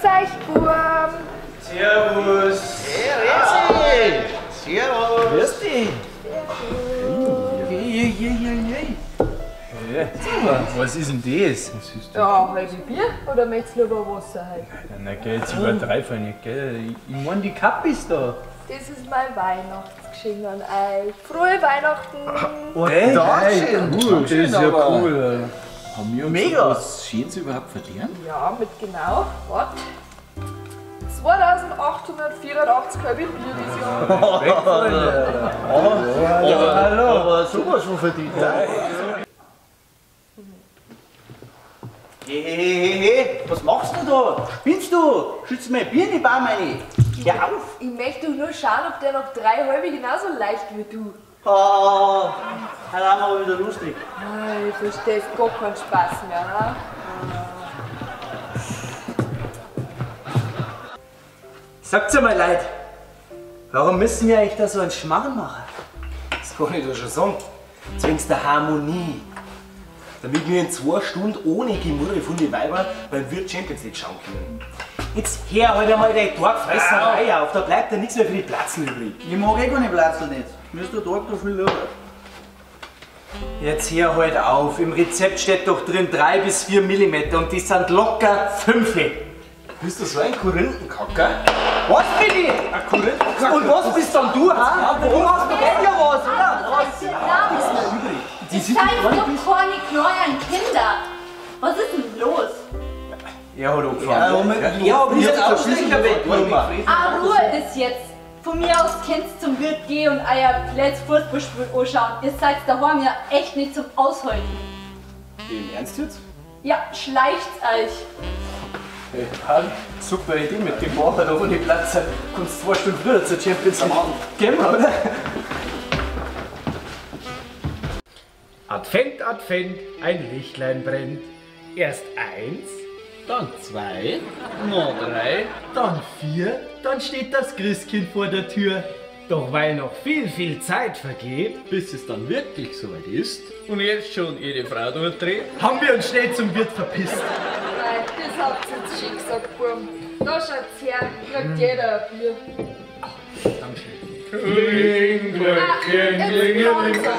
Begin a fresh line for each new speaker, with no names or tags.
euch, Burm.
Servus.
Hey, Servus.
Grüß dich. Was ist denn das?
Ja, halbe Bier oder möchtest du lieber Wasser halt?
Na geh, jetzt übertreiben nicht, gell? Ich mein, die Kappe ist da.
Das ist mein Weihnachtsgeschenk an euch. Frohe Weihnachten!
Oh, hey,
Dankeschön.
Das ist ja cool.
Haben wir uns
Mega.
was Schönes überhaupt verdient?
Ja, mit genau, warte. 2884 halbe Bier dieses Jahr.
Hallo.
Aber sowas von verdient. Hey, was machst du da? Spinnst du? Schützt mein Bier in die Baum rein. Hör auf.
Ich möchte doch nur schauen, ob der noch 3 halbe genauso leicht wie du.
Oh, heute haben wir aber wieder lustig.
Nein, du verstehst gar keinen Spaß mehr, ne?
Sagt's einmal, Leute, warum müssen wir eigentlich da so einen Schmarrn machen?
Das kann ich dir schon sagen. Zwingst der Harmonie. Damit wir in 2 Stunden ohne Gemurre von den Weibern beim Wirt Champions League schauen können. Jetzt hör halt einmal deine Tagfresserei auf, da bleibt ja nichts mehr für die Platzen übrig.
Ich mag eh keine Platzl nicht. Mir ist der Tag da viel lieber.
Jetzt hör halt auf, im Rezept steht doch drin 3 bis 4 mm und die sind locker 5.
Bist du so ein Korinthenkacker?
Was bin ich?
Ein Korinthenkacker?
Und was bist dann du, ha? Du hast doch eh ja was, oder?
Die
Ihr
sind
seid doch keine kleinen Kinder. Was ist denn los?
Er hat angefangen.
Ja, aber
Ich
jetzt
hab
auch
das sicher
sicher
weggenommen.
Ruhe ist jetzt. Von mir aus könnt ihr zum Wirt gehen und euer Plätz Fußballspiel anschauen. Ihr seid daheim ja echt nicht zum Aushalten.
Im Ernst jetzt?
Ja, schleicht euch.
Hey, Mann, super Idee mit dem Bauern auf die Plätze. Kommst 2 Stunden früher zur Champions League. Gehen wir, oder?
Advent, Advent, ein Lichtlein brennt. Erst 1, dann 2, noch 3, dann 4, dann steht das Christkind vor der Tür. Doch weil noch viel Zeit vergeht, bis es dann wirklich soweit ist und jetzt schon jede Frau durchdreht, haben wir uns schnell zum Wirt verpisst.
Nein, das habt ihr jetzt schön gesagt, Burm. Da schaut's her, kriegt jeder ein Bier.
Kling, Glöckchen,
Jetzt
klingeling.
langsam.